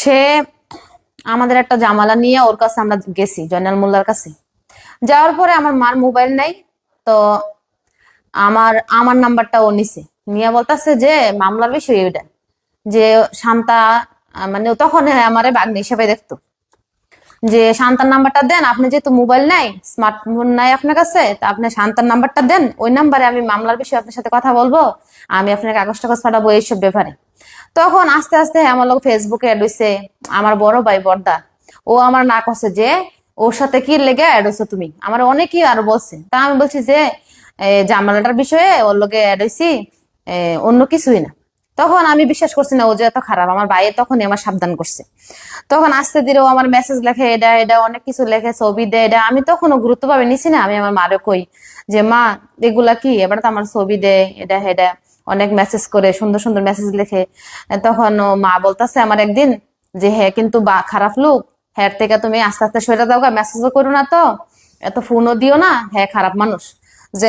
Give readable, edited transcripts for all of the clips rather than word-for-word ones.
সে আমাদের একটা জামালা নিয়ে ওর কাছে আমরা গেছি, জয়নাল মোল্লার কাছে। যাওয়ার পরে আমার মার মোবাইল নাই, তো আমার আমার নাম্বারটা ও নিছে, নিয়ে বলতেছে যে মামলার বিষয় এটা, যে শান্তা মানে তখন আমারে বাগ্নি হিসেবে দেখতো, যে শান্তার নাম্বারটা দেন, আপনি যেহেতু মোবাইল নাই, স্মার্টফোন নাই আপনার কাছে, তা আপনি শান্তার নাম্বারটা দেন, ওই নাম্বারে আমি মামলার বিষয়ে আপনার সাথে কথা বলবো, আমি আপনাকে কাগজ টাগজ পাঠাবো এইসব ব্যাপারে। তখন আস্তে আস্তে আমার লোক ফেসবুকে অ্যাড হইছে, আমার বড় ভাই বর্দা, ও আমার না করছে যে ওর সাথে কি লেগে অ্যাড হইছো তুমি, আমার অনেকেই আরো বলছে। তা আমি বলছি যে জামালাটার বিষয়ে ওর লোকে অ্যাড হইছি, অন্য কিছুই না। তখন আমি বিশ্বাস করছি না ও যে এত খারাপ, আমার ভাইয়ের তখনই আমার সাবধান করছে। তখন আস্তে ধীরে ও আমার মেসেজ লেখে, এটা এটা অনেক কিছু লেখে, ছবি দেয়, এটা আমি তখনও গুরুত্ব ভাবে নিছি না। আমি আমার মারে কই যে মা এগুলা কি, এবার তো আমার ছবি দেয়, এটা হেডা অনেক মেসেজ করে, সুন্দর সুন্দর মেসেজ লেখে। তখন ও মা বলতেছে আমার একদিন যে হ্যাঁ কিন্তু বা খারাপ লোক, হ্যাঁ থেকে তুমি আস্তে আস্তে সরে দাও, মেসেজও করো না, তো এত ফোনও দিও না, হ্যাঁ খারাপ মানুষ। যে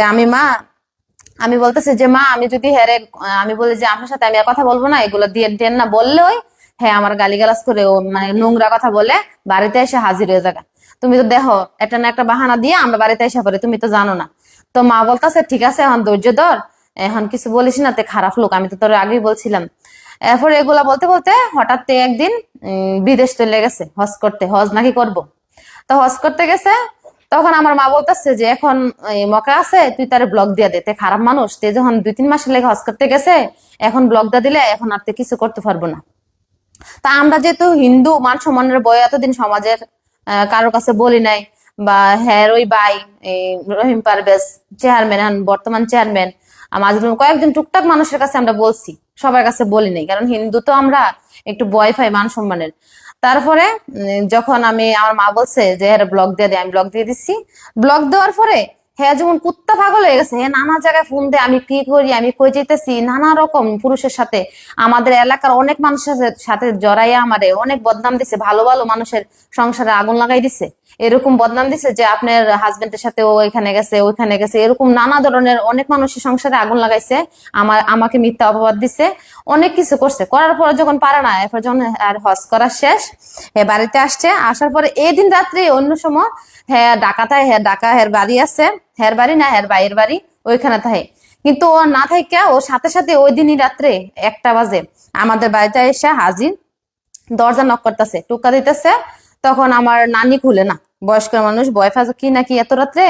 আমি বলতেছি যে মা আমি যদি হ্যারে আমি বলি যে আপনার সাথে আমি আর কথা বলবো না, এগুলো দিয়ে দেন না বললেই হ্যাঁ আমার গালিগালাজ করে, ও মানে নোংরা কথা বলে বাড়িতে এসে হাজির হয়ে যাবে। তুমি তো দেখো একটা না একটা বাহানা দিয়ে আমরা বাড়িতে এসে পড়ি, তুমি তো জানো না। তো মা বলতেছে ঠিক আছে এখন ধৈর্য ধর, এখন কিছু বলিস না, তে খারাপ লোক, আমি তো তোর আগেই বলছিলাম। এরপর এগুলা বলতে বলতে হঠাৎ একদিন বিদেশ চলে গেছে হজ করতে, হজ নাকি করব। তো হজ করতে গেছে, তখন আমার মা বলতেছে যে এখন মকা আছে, তুই তারে ব্লক দিয়ে দে, তে খারাপ মানুষ, তে যখন 2-3 মাসের লেগে হজ করতে গেছে, এখন ব্লক দিয়ে দিলে এখন আর তে কিছু করতে পারবো না। তা আমরা যেহেতু হিন্দু, মান সম্মানের বই এতদিন সমাজের কারোর কাছে বলি নাই, বা হ্যাঁ ওই ভাই রহিম পারভেজ চেয়ারম্যান, বর্তমান চেয়ারম্যান, মাঝে কয়েকজন টুকটাক মানুষের কাছে আমরা বলছি, সবার কাছে বলি নাই, কারণ হিন্দু তো আমরা একটু ভয় পাই মান সম্মানের। তারপরে যখন আমার মা বলছে যে হ্যাঁ ব্লক দিয়ে দে, আমি ব্লক দিয়ে দিচ্ছি। ব্লক দেওয়ার পরে হ্যাঁ যেমন কুত্তা পাগল হয়ে গেছে, হ্যাঁ নানা জায়গায় ফোন দেয়, আমি কি করি, আমি কই যেতেছি, নানা রকম পুরুষের সাথে, আমাদের এলাকার অনেক মানুষের সাথে জড়াইয়া আমারে অনেক বদনাম দিছে, ভালো ভালো মানুষের সংসারে আগুন লাগাই দিছে, এরকম বদনাম দিছে যে আপনার হাজবেন্ডের সাথে ও এখানে গেছে ওইখানে গেছে, এরকম নানা ধরনের অনেক মানুষের সংসারে আগুন লাগাইছে, আমাকে মিথ্যা অপবাদ দিছে, অনেক কিছু করছে। করার পরে যখন পারে না, এরপর যখন আর হজ করা শেষ, হ্যাঁ বাড়িতে আসছে, আসার পরে এই দিন রাত্রে অন্য সময় হ্যাঁ ডাকাতায়, হ্যাঁ ডাকা হের বাড়ি আছে, হের বাড়ি না হের বাইয়ের বাড়ি, ওইখানে থাকে। কিন্তু ও না থাকে, ওর সাথে সাথে ওই দিনই রাত্রে 1টা বাজে আমাদের বাড়িতে এসে হাজির, দরজা নক করতেছে, টুকা দিতেছে। তখন আমার নানি খুলে না, বয়স্ক মানুষ, বয়ফাজ কি নাকি এত রাত্রে।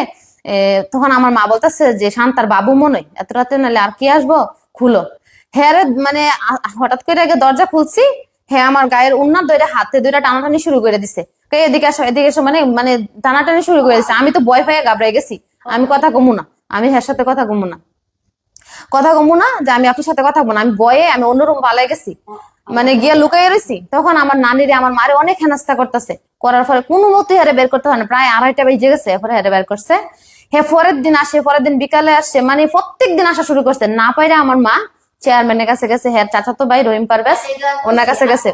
তখন আমার মা বলতেছে যে শান্তার বাবু মনে হয়, এত রাত্রে নাহলে আর কি আসবো, খুলো। হ্যাঁ মানে হঠাৎ করে আগে দরজা খুলছি, হ্যাঁ আমার গায়ের উন্নার ধরে হাতে ধরে টানাটানি শুরু করে দিছে, এদিকে আসো এদিকে এসো, মানে মানে টানাটানি শুরু করে দিছে। আমি তো ভয় পেয়ে ঘাবড়ে গেছি, আমি কথা কমু না, আমি হ্যার সাথে কথা কমু না, কথা কমু না, যে আমি আপনার সাথে কথা বলবো না, আমি ভয়ে আমি অন্যরকম পালাই গেছি, মানে গিয়ে লুকাই রয়েছি। তখন আমার নানিরে আমার মারে অনেক হেনাস্তা করতেছে, করার পরে কোনো মতে হারে বের করতে হয় না, প্রায় 2:30 বেজে গেছে, এরপরে হারে বের করছে। হ্যাঁ পরের দিন আসে, পরের দিন বিকালে আসছে, মানে প্রত্যেক দিন আসা শুরু করছে। না পাইরা আমার মা চেয়ারম্যানের কাছে গেছে, হ্যাঁ চাচাতো ভাই রহিম পারভেজ ওনার কাছে গেছে,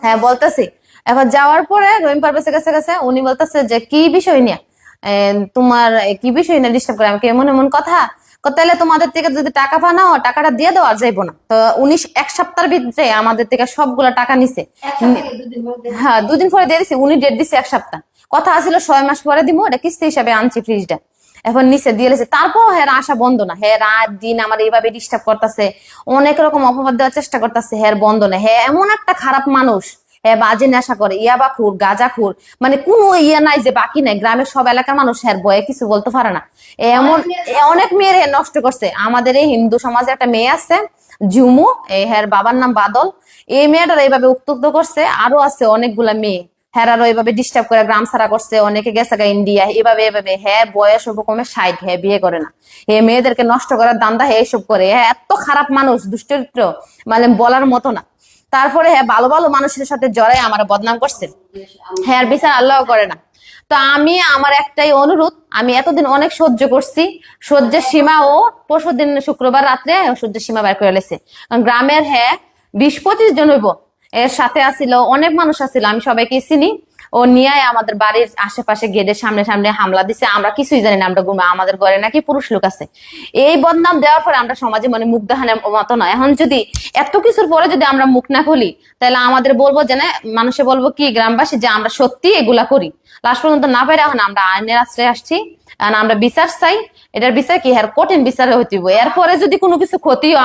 হ্যাঁ বলতেছি। এখন যাওয়ার পরে রহিম পারভেজের কাছে গেছে, উনি বলতেছে যে কি বিষয় নিয়ে তোমার, কি বিষয় নিয়ে ডিস্টার্ব করে আমাকে, এমন এমন কথা, তাহলে তোমাদের থেকে যদি টাকা পানাও টাকাটা দিয়ে দেওয়া যাইবো না। তো উনি 1 সপ্তাহের ভিতরে আমাদের থেকে সবগুলা টাকা নিছে, হ্যাঁ 2 দিন পরে দিয়ে দিছে, উনি ডেট দিছে 1 সপ্তাহ, কথা ছিল 6 মাস পরে দিব, এটা কিস্তি হিসাবে আনছি ফ্রিজটা। এখন নিচে দিয়ে লেছে, তারপর হ্যাঁ আসা বন্ধ না, হ্যাঁ রাত দিন আমার এইভাবে ডিস্টার্ব করতেছে, অনেক রকম অপবাদ দেওয়ার চেষ্টা করতেছে, হ্যাঁ বন্ধ না। হ্যাঁ এমন একটা খারাপ মানুষ, হ্যাঁ বাজে নেশা করে, ইয়াবাখুর গাঁজাখুর, মানে কোনো ইয়ে নাই যে বাকি নাই, গ্রামের সব এলাকার মানুষ হ্যাঁ বয়ে কিছু বলতে পারে না। এমন অনেক মেয়ের নষ্ট করছে। আমাদের এই হিন্দু সমাজে একটা মেয়ে আছে ঝুমু, এই হ্যাঁ বাবার নাম বাদল, এই মেয়েটার এইভাবে উত্তক্ত করছে, আরো আছে অনেকগুলা মেয়ে, হ্যাঁ এইভাবে ডিস্টার্ব করে গ্রাম ছাড়া করছে, অনেকে গেছে গা ইন্ডিয়া, এভাবে এভাবে। হ্যাঁ বয়স উপকমে 60, হ্যাঁ বিয়ে করে না, হ্যাঁ মেয়েদেরকে নষ্ট করার দান্দা হ্যাঁ এইসব করে, হ্যাঁ এত খারাপ মানুষ, দুশ্চরিত্র, মানে বলার মতো না। তারপরে হ্যাঁ ভালো ভালো মানুষের সাথে জড়াই আমার বদনাম করছে, হ্যাঁ বিচার আল্লাহ করে না। তো আমার একটাই অনুরোধ, আমি এতদিন অনেক সহ্য করছি, সহ্যের সীমা ও পরশুদিন শুক্রবার রাত্রে সহ্যের সীমা বের করে লেছে। গ্রামের হ্যাঁ 20-25 জন হইব, এর সাথে আসিল অনেক মানুষ আসিল, আমি সবাইকে চিনি। ও নিয়ে আমাদের বাড়ির আশেপাশে গেটের সামনে সামনে হামলা দিছে, আমরা কিছুই জানি না, আমরা ঘুমা, আমাদের ঘরে নাকি পুরুষ লোক আছে। এই বদনাম দেওয়ার পরে আমরা সমাজে মানে মুখ দেখানোর মতো নয়। এখন যদি এত কিছুর পরে যদি আমরা মুখ না খুলি, তাহলে আমাদের বলবো যে না, মানুষে বলবো কি গ্রামবাসী যে আমরা সত্যি এগুলা করি। লাস্ট পর্যন্ত না পেরে এখন আমরা আইনের আশ্রয় আসছি, কারণ আমরা বিচার চাই। এটার বিচার কি, হ্যাঁ কঠিন বিচার হইব। এরপরে যদি কোনো কিছু ক্ষতিও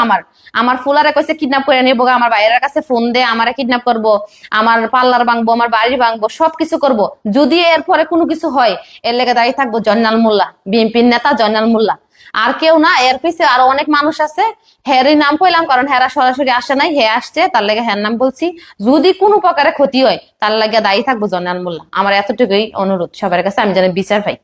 আমার ফুলারে কইছে কিডন্যাপ করে নিয়ে বোগা, আমার বাইরের কাছে ফোন দে আমারে কিডন্যাপ করবো, আমার পার্লার ভাঙবো, আমার বাড়ি ভাঙবো, সবকিছু করব। যদি এরপরে কোনো কিছু হয়, এর লেগে দাঁড়িয়ে থাকবো জয়নাল মোল্লা, বিএনপির নেতা জয়নাল মোল্লা, আর কেউ না। এর পিছে আরো অনেক মানুষ আছে, হেরই নাম কইলাম কারণ হেরা সরাসরি আসে নাই, হে আসছে তার লেগে হের নাম বলছি। যদি কোনো প্রকারে ক্ষতি হয়, তার লাগে দায়ী থাকবো জয়নাল মোল্লা। আমার এতটুকুই অনুরোধ সবার কাছে, আমি যেন বিচার পাই।